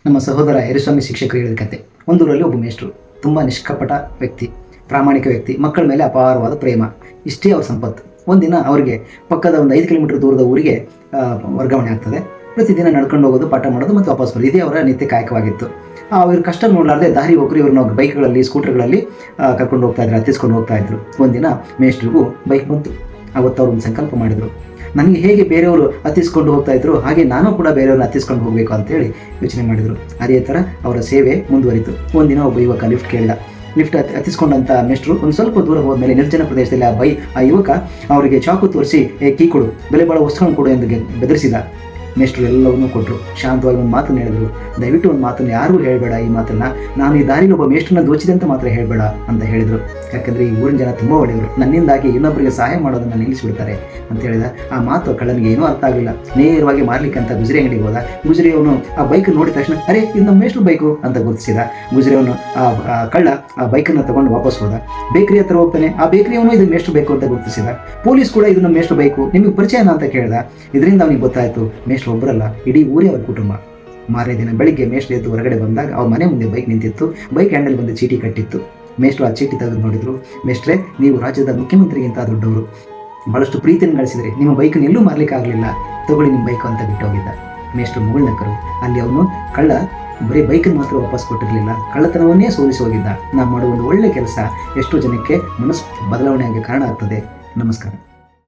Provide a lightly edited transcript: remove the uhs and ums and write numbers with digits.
ನಮ್ಮ ಸಹೋದರ ಯರಿಸ್ವಾಮಿ ಶಿಕ್ಷಕರು ಹೇಳಿದ ಕತೆ. ಒಂದೂರಲ್ಲಿ ಒಬ್ಬ ಮೇಷ್ಟ್ರು, ತುಂಬ ನಿಷ್ಕಪಟ ವ್ಯಕ್ತಿ, ಪ್ರಾಮಾಣಿಕ ವ್ಯಕ್ತಿ, ಮಕ್ಕಳ ಮೇಲೆ ಅಪಾರವಾದ ಪ್ರೇಮ, ಇಷ್ಟೇ ಅವ್ರ ಸಂಪತ್ತು. ಒಂದಿನ ಅವರಿಗೆ ಪಕ್ಕದ ಒಂದು 5 ಕಿಲೋಮೀಟರ್ ದೂರದ ಊರಿಗೆ ವರ್ಗಾವಣೆ ಆಗ್ತದೆ. ಪ್ರತಿದಿನ ನಡ್ಕೊಂಡು ಹೋಗೋದು, ಪಾಠ ಮಾಡೋದು ಮತ್ತು ವಾಪಸ್ ಬರೋದು, ಇದೇ ಅವರ ನಿತ್ಯ ಕಾಯಕವಾಗಿತ್ತು. ಅವ್ರ ಕಷ್ಟ ನೋಡಲಾರ್ದೆ ದಾರಿ ಹೋಗ್ರಿ ಇವ್ರನ್ನ ಬೈಕ್ಗಳಲ್ಲಿ, ಸ್ಕೂಟರ್ಗಳಲ್ಲಿ ಕರ್ಕೊಂಡು ಹೋಗ್ತಾ ಇದ್ರು, ಹತ್ತಿಸ್ಕೊಂಡು ಹೋಗ್ತಾ ಇದ್ರು. ಒಂದಿನ ಮೇಷ್ಟ್ರಿಗೂ ಬೈಕ್ ಬಂತು. ಅವತ್ತು ಅವ್ರು ಒಂದು ಸಂಕಲ್ಪ ಮಾಡಿದರು, ನನಗೆ ಹೇಗೆ ಬೇರೆಯವರು ಹತ್ತಿಸ್ಕೊಂಡು ಹೋಗ್ತಾ ಇದ್ರು ಹಾಗೆ ನಾನು ಕೂಡ ಬೇರೆಯವ್ರನ್ನ ಹತ್ತಿಸ್ಕೊಂಡು ಹೋಗಬೇಕು ಅಂತೇಳಿ ಯೋಚನೆ ಮಾಡಿದರು. ಅದೇ ಥರ ಅವರ ಸೇವೆ ಮುಂದುವರಿತು. ಒಂದಿನ ಒಬ್ಬ ಯುವಕ ಲಿಫ್ಟ್ ಕೇಳಿದ. ಲಿಫ್ಟ್ ಹತ್ತಿಸ್ಕೊಂಡಂಥ ಮೇಷ್ಟ್ರು ಒಂದು ಸ್ವಲ್ಪ ದೂರ ಹೋದ್ಮೇಲೆ ನಿರ್ಜನ ಪ್ರದೇಶದಲ್ಲಿ ಆ ಯುವಕ ಅವರಿಗೆ ಚಾಕು ತೋರಿಸಿ ಕೀ ಕೊಡು, ಬೆಲೆ ಬಾಳೋ ವಸ್ತುಗಳನ್ನು ಕೊಡು ಎಂದು ಬೆದರಿಸಿದ. ಮೇಷ್ಟ್ರು ಎಲ್ಲವನ್ನೂ ಕೊಟ್ಟರು. ಶಾಂತವಾಗಿ ಒಂದು ಮಾತನ್ನು ಹೇಳಿದರು, ದಯವಿಟ್ಟು ಒಂದು ಮಾತನ್ನು ಯಾರೂ ಹೇಳಬೇಡ, ಈ ಮಾತನ್ನು ನಾನು ಈ ದಾರಿಲಿ ಒಬ್ಬ ಮೇಷ್ಟ್ರನ್ನ ದೋಚಿದೆ ಅಂತ ಮಾತ್ರ ಹೇಳಬೇಡ ಅಂತ ಹೇಳಿದರು. ಯಾಕಂದರೆ ಈ ಊರಿನ ಜನ ತುಂಬ ಒಳ್ಳೆಯವರು, ನನ್ನಿಂದಾಗಿ ಇನ್ನೊಬ್ಬರಿಗೆ ಸಹಾಯ ಮಾಡೋದನ್ನು ನಿಲ್ಲಿಸಿಬಿಡ್ತಾರೆ ಅಂತ ಹೇಳಿದ. ಆ ಮಾತು ಕಳ್ಳನಿಗೆ ಏನೂ ಅರ್ಥ ಆಗಲಿಲ್ಲ. ನೇರವಾಗಿ ಮಾರ್ಲಿಕ್ಕೆ ಅಂತ ಗುಜರಿ ಅಂಗಡಿಗೆ ಹೋದ. ಗುಜರಿಯವನು ಆ ಬೈಕ್ ನೋಡಿದ ತಕ್ಷಣ, ಅರೆ ಇದು ನಮ್ಮ ಮೇಷ್ಟ್ರು ಬೈಕು ಅಂತ ಗುರುತಿಸಿದ. ಗುಜರಿಯವನು ಆ ಕಳ್ಳ ಆ ಬೈಕನ್ನು ತಗೊಂಡು ವಾಪಸ್ ಹೋದ. ಬೇಕರಿ ಹತ್ರ ಹೋಗ್ತಾನೆ. ಆ ಬೇಕರಿಯವನು ಇದು ಮೇಷ್ಟ್ರು ಬೇಕು ಅಂತ ಗುರುತಿಸಿದ. ಪೊಲೀಸ್ ಕೂಡ ಇದು ನಮ್ಮ ಮೇಷ್ಟ್ರು ಬೈಕು, ನಿಮಗೆ ಪರಿಚಯನ ಅಂತ ಕೇಳಿದ. ಇದರಿಂದ ಅವನಿಗೆ ಗೊತ್ತಾಯಿತು, ಮೇಷ್ಟ್ರು ಒಬ್ಬರಲ್ಲ, ಇಡೀ ಊರೇ ಅವರ ಕುಟುಂಬ. ಮಾರನೇ ದಿನ ಬೆಳಿಗ್ಗೆ ಮೇಷ್ಟ್ರು ಎದ್ದು ಹೊರಗಡೆ ಬಂದಾಗ ಅವ್ರ ಮನೆ ಮುಂದೆ ಬೈಕ್ ನಿಂತಿತ್ತು. ಬೈಕ್ ಹ್ಯಾಂಡಲ್ ಬಂದು ಚೀಟಿ ಕಟ್ಟಿತ್ತು. ಮೇಷ್ಟ್ರು ಆ ಚೀಟಿ ತೆಗೆದು ನೋಡಿದ್ರು. ಮೇಷ್ಟ್ರೆ, ನೀವು ರಾಜ್ಯದ ಮುಖ್ಯಮಂತ್ರಿಗಿಂತ ದೊಡ್ಡವರು, ಭಾಳಷ್ಟು ಪ್ರೀತಿಯನ್ನು ಗಳಿಸಿದ್ರಿ, ನಿಮ್ಮ ಬೈಕನ್ನು ಎಲ್ಲೂ ಮಾರಲಿಕ್ಕೆ ಆಗಲಿಲ್ಲ, ತಗೊಳ್ಳಿ ನಿಮ್ಮ ಬೈಕು ಅಂತ ಬಿಟ್ಟು ಹೋಗಿದ್ದ. ಮೇಷ್ಟ್ರು ಮುಗುಳ್ನಕ್ಕರು. ಅಲ್ಲಿ ಅವನು ಕಳ್ಳ ಬರೀ ಬೈಕನ್ನು ಮಾತ್ರ ವಾಪಸ್ ಕೊಟ್ಟಿರಲಿಲ್ಲ, ಕಳ್ಳತನವನ್ನೇ ಸೋಲಿಸಿ ಹೋಗಿದ್ದ. ನಾವು ಮಾಡೋ ಒಂದು ಒಳ್ಳೆ ಕೆಲಸ ಎಷ್ಟೋ ಜನಕ್ಕೆ ಮನಸ್ಸು ಬದಲಾವಣೆಯಾಗಿ ಕಾರಣ ಆಗ್ತದೆ. ನಮಸ್ಕಾರ.